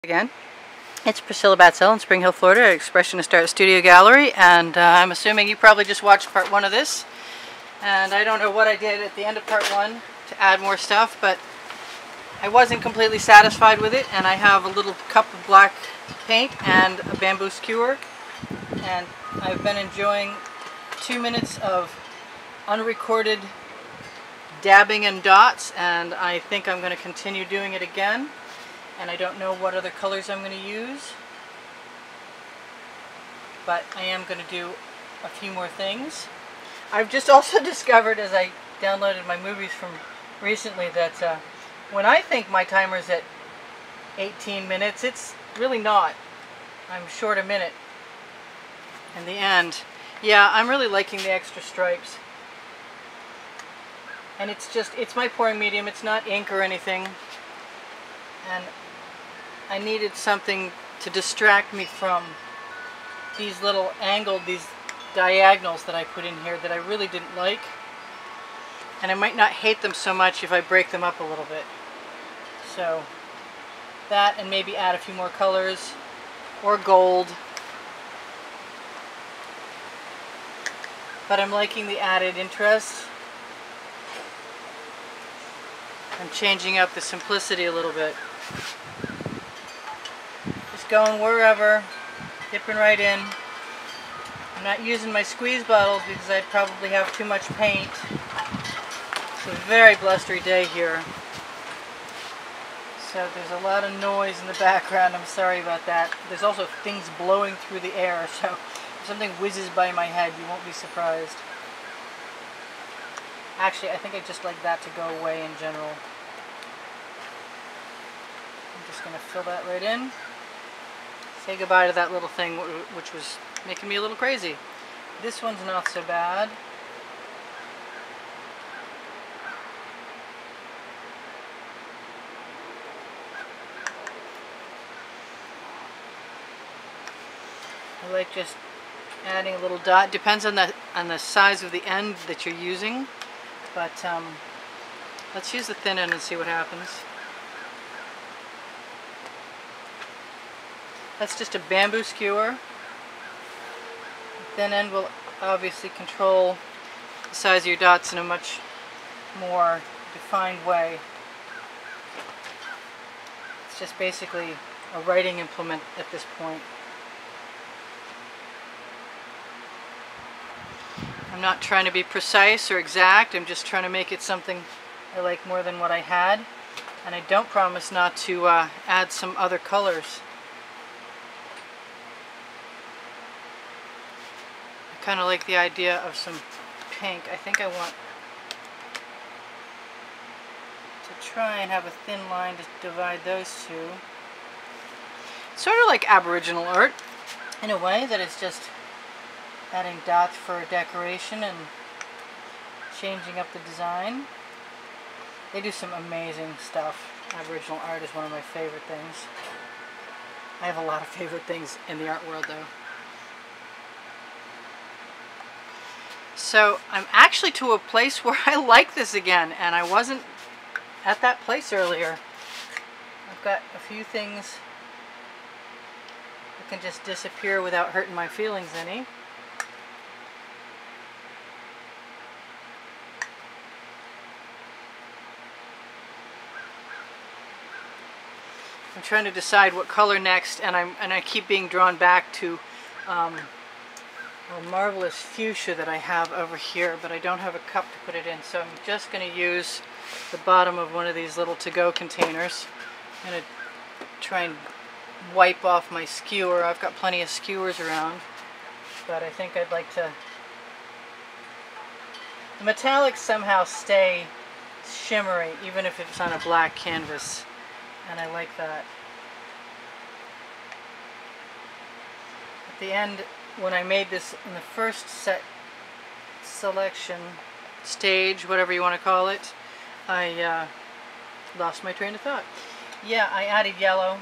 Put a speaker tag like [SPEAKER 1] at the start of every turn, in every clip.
[SPEAKER 1] Again, it's Priscilla Batzell in Spring Hill, Florida at Expressionist Art Studio Gallery, and I'm assuming you probably just watched part one of this, and I don't know what I did at the end of part one to add more stuff, but I wasn't completely satisfied with it, and I have a little cup of black paint and a bamboo skewer, and I've been enjoying 2 minutes of unrecorded dabbing and dots, and I think I'm going to continue doing it again. And I don't know what other colors I'm going to use, but I am going to do a few more things. I've just also discovered, as I downloaded my movies from recently, that when I think my timer's at 18 minutes, it's really not. I'm short a minute in the end. Yeah, I'm really liking the extra stripes. And it's my pouring medium, it's not ink or anything. And I needed something to distract me from these little these diagonals that I put in here that I really didn't like. And I might not hate them so much if I break them up a little bit. So that, and maybe add a few more colors or gold. But I'm liking the added interest. I'm changing up the simplicity a little bit. Just going wherever, dipping right in. I'm not using my squeeze bottles because I'd probably have too much paint. It's a very blustery day here. So there's a lot of noise in the background. I'm sorry about that. There's also things blowing through the air, so if something whizzes by my head, you won't be surprised. Actually, I think I just like that to go away in general. I'm just going to fill that right in. Say goodbye to that little thing which was making me a little crazy. This one's not so bad. I like just adding a little dot. Depends on the size of the end that you're using. But let's use the thin end and see what happens. That's just a bamboo skewer. The thin end will obviously control the size of your dots in a much more defined way. It's just basically a writing implement at this point. I'm not trying to be precise or exact, I'm just trying to make it something I like more than what I had. And I don't promise not to add some other colors. I kind of like the idea of some pink. I think I want to try and have a thin line to divide those two. Sort of like Aboriginal art, in a way, that it's just adding dots for decoration and changing up the design. They do some amazing stuff. Aboriginal art is one of my favorite things. I have a lot of favorite things in the art world, though. So I'm actually to a place where I like this again, and I wasn't at that place earlier. I've got a few things that can just disappear without hurting my feelings any. I'm trying to decide what color next, and I keep being drawn back to a marvelous fuchsia that I have over here, but I don't have a cup to put it in, so I'm just going to use the bottom of one of these little to-go containers. I'm going to try and wipe off my skewer. I've got plenty of skewers around, but I think I'd like to... The metallics somehow stay shimmery, even if it's on a black canvas. And I like that. At the end, when I made this in the first selection stage, whatever you want to call it, I lost my train of thought. Yeah, I added yellow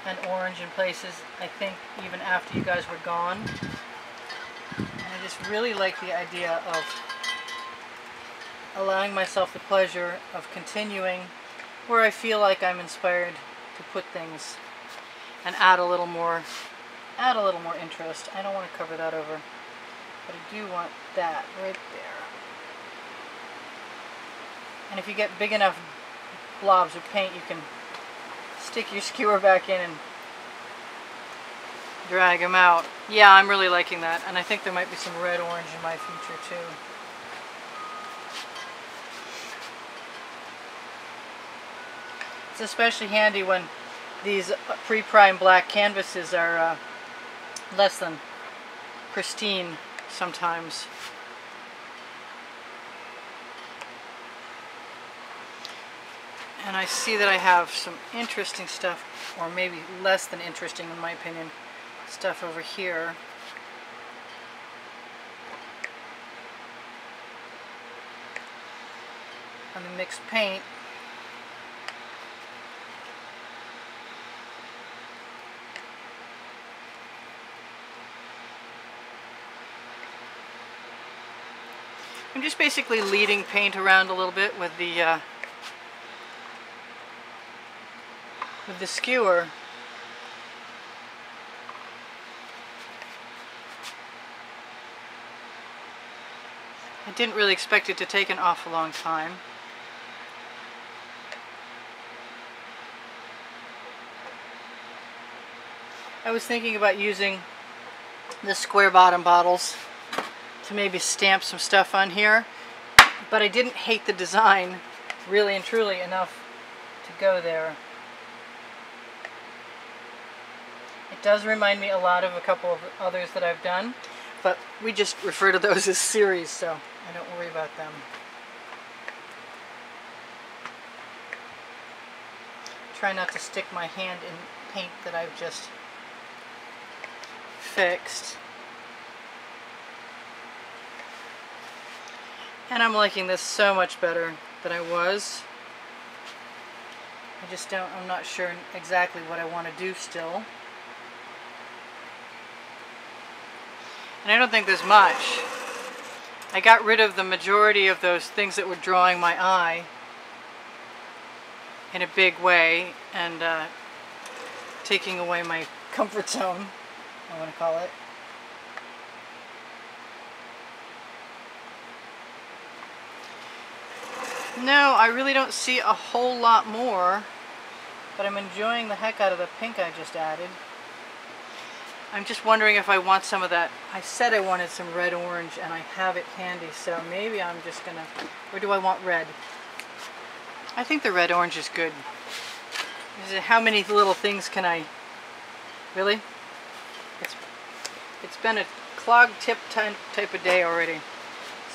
[SPEAKER 1] and orange in places, I think, even after you guys were gone. And I just really like the idea of allowing myself the pleasure of continuing where I feel like I'm inspired to put things. and add a little more interest. I don't want to cover that over, but I do want that right there. And if you get big enough blobs of paint, you can stick your skewer back in and drag them out. Yeah, I'm really liking that, and I think there might be some red orange in my future too. It's especially handy when these pre-primed black canvases are less than pristine sometimes. And I see that I have some interesting stuff, or maybe less than interesting in my opinion, stuff over here. On the mixed paint. I'm just basically leading paint around a little bit with the skewer. I didn't really expect it to take an awful long time. I was thinking about using the square bottom bottles to maybe stamp some stuff on here, but I didn't hate the design really and truly enough to go there. It does remind me a lot of a couple of others that I've done, but we just refer to those as series, so I don't worry about them. Try not to stick my hand in paint that I've just fixed. And I'm liking this so much better than I was. I'm not sure exactly what I want to do still. And I don't think there's much. I got rid of the majority of those things that were drawing my eye in a big way, and taking away my comfort zone, I want to call it. No, I really don't see a whole lot more, but I'm enjoying the heck out of the pink I just added. I'm just wondering if I want some of that. I said I wanted some red orange, and I have it handy, so maybe I'm just gonna, or do I want red? I think the red orange is good. How many little things can I, really? It's been a clog tip type of day already.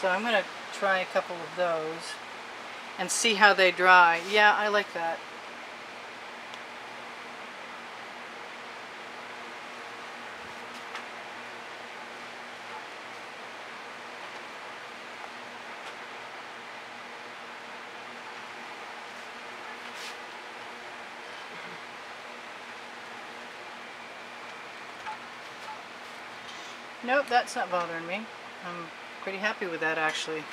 [SPEAKER 1] So I'm gonna try a couple of those and see how they dry. Yeah, I like that. Nope, that's not bothering me. I'm pretty happy with that, actually.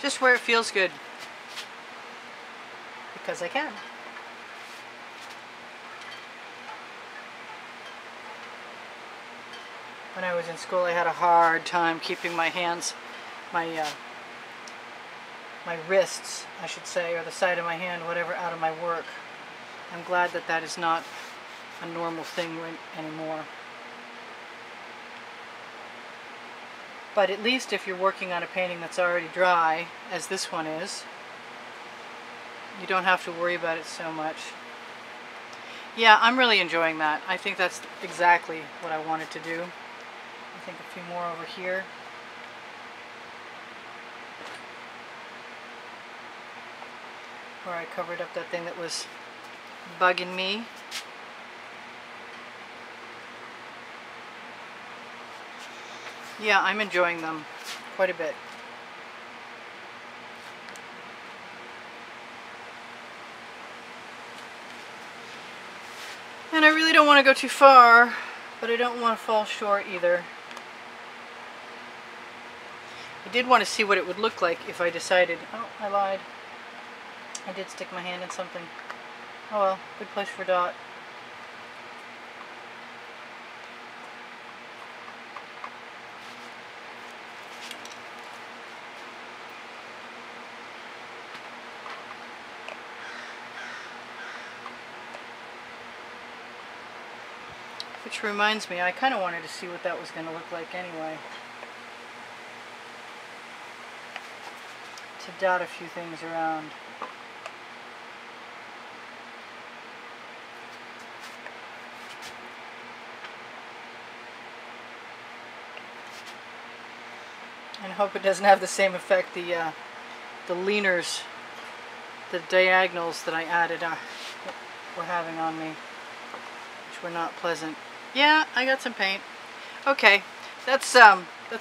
[SPEAKER 1] Just where it feels good. Because I can. When I was in school, I had a hard time keeping my hands, my wrists, I should say, or the side of my hand, whatever, out of my work. I'm glad that that is not a normal thing anymore. But at least if you're working on a painting that's already dry, as this one is, you don't have to worry about it so much. Yeah, I'm really enjoying that. I think that's exactly what I wanted to do. I think a few more over here. Where I covered up that thing that was bugging me. Yeah, I'm enjoying them quite a bit. And I really don't want to go too far, but I don't want to fall short either. I did want to see what it would look like if I decided, oh, I lied. I did stick my hand in something. Oh well, good place for a dot. Which reminds me, I kind of wanted to see what that was going to look like anyway. To dot a few things around. And hope it doesn't have the same effect the leaners, the diagonals that I added were having on me, which were not pleasant. Yeah, I got some paint. Okay, that's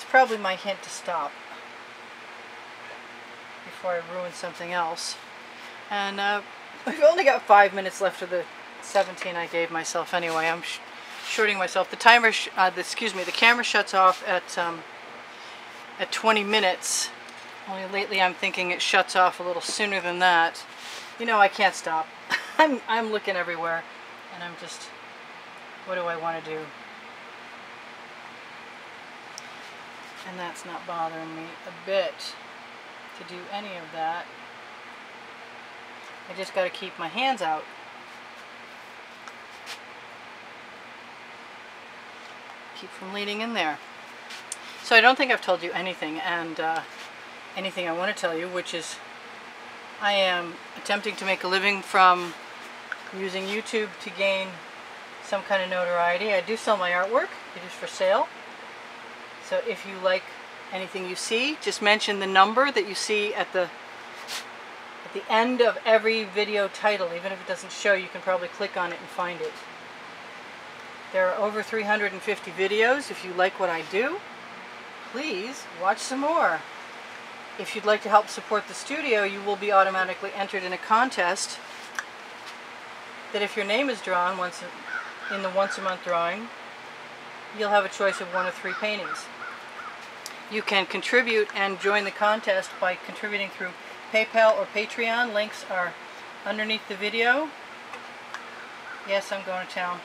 [SPEAKER 1] probably my hint to stop before I ruin something else. And we've only got 5 minutes left of the 17 I gave myself anyway. I'm shorting myself. The timer, the camera shuts off at 20 minutes. Only lately I'm thinking it shuts off a little sooner than that. You know, I can't stop. I'm looking everywhere, and I'm just, what do I want to do? And that's not bothering me a bit to do any of that. I just got to keep my hands out. Keep from leaning in there. So I don't think I've told you anything, and anything I want to tell you, which is I am attempting to make a living from using YouTube to gain some kind of notoriety. I do sell my artwork. It is for sale. So if you like anything you see, just mention the number that you see at the end of every video title. Even if it doesn't show, you can probably click on it and find it. There are over 350 videos. If you like what I do, please watch some more. If you'd like to help support the studio, you will be automatically entered in a contest that if your name is drawn in the once a month drawing, you'll have a choice of one of 3 paintings. You can contribute and join the contest by contributing through PayPal or Patreon. Links are underneath the video. Yes, I'm going to town.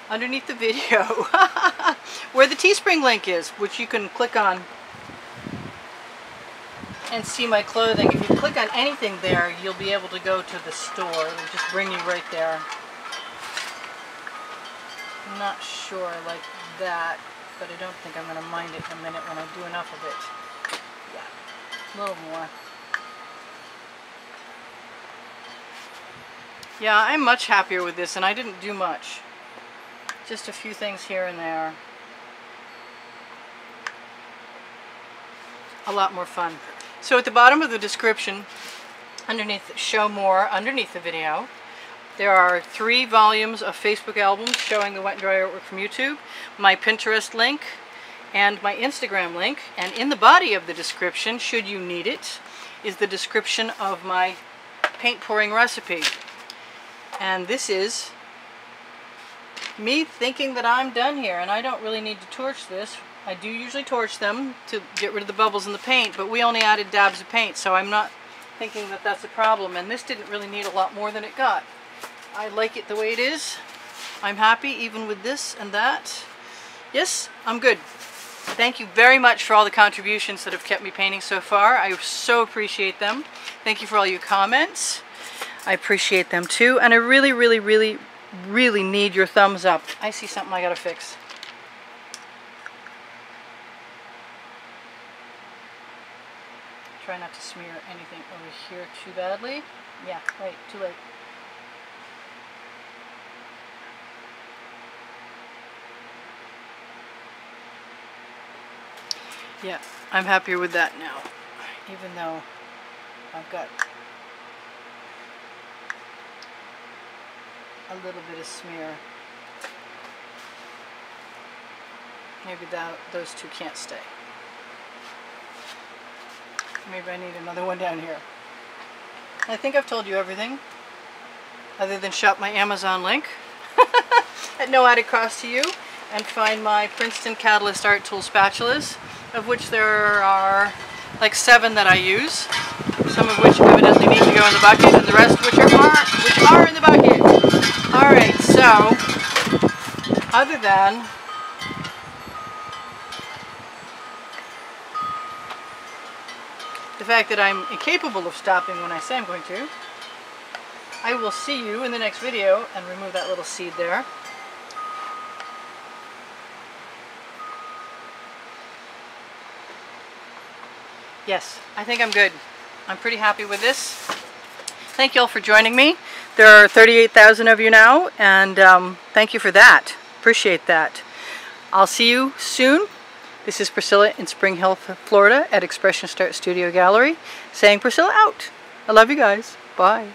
[SPEAKER 1] Underneath the video where the Teespring link is, which you can click on and see my clothing. If you click on anything there, you'll be able to go to the store. It'll just bring you right there. I'm not sure I like that, but I don't think I'm going to mind it in a minute when I do enough of it. Yeah, a little more. Yeah, I'm much happier with this, and I didn't do much. Just a few things here and there. A lot more fun. So at the bottom of the description, underneath show more, underneath the video, there are 3 volumes of Facebook albums showing the wet and dry artwork from YouTube, my Pinterest link, and my Instagram link. And in the body of the description, should you need it, is the description of my paint pouring recipe. And this is me thinking that I'm done here, and I don't really need to torch this. I do usually torch them to get rid of the bubbles in the paint, but we only added dabs of paint, so I'm not thinking that that's a problem. And this didn't really need a lot more than it got. I like it the way it is. I'm happy even with this and that. Yes, I'm good. Thank you very much for all the contributions that have kept me painting so far. I so appreciate them. Thank you for all your comments. I appreciate them too, and I really, really, really, really need your thumbs up. I see something I gotta fix. Try not to smear anything over here too badly. Yeah, wait, too late. Yeah, I'm happier with that now, even though I've got a little bit of smear. Maybe those two can't stay. Maybe I need another one down here. I think I've told you everything, other than shop my Amazon link. at no added cost to you and find my Princeton Catalyst Art Tool spatulas, of which there are like 7 that I use, some of which evidently need to go in the bucket, and the rest which are in the bucket. Alright, so other than the fact that I'm incapable of stopping when I say I'm going to, I will see you in the next video, and remove that little seed there. Yes, I think I'm good. I'm pretty happy with this. Thank you all for joining me. There are 38,000 of you now, and thank you for that. Appreciate that. I'll see you soon. This is Priscilla in Spring Hill, Florida at Expressionist Art Studio Gallery, saying Priscilla out. I love you guys. Bye.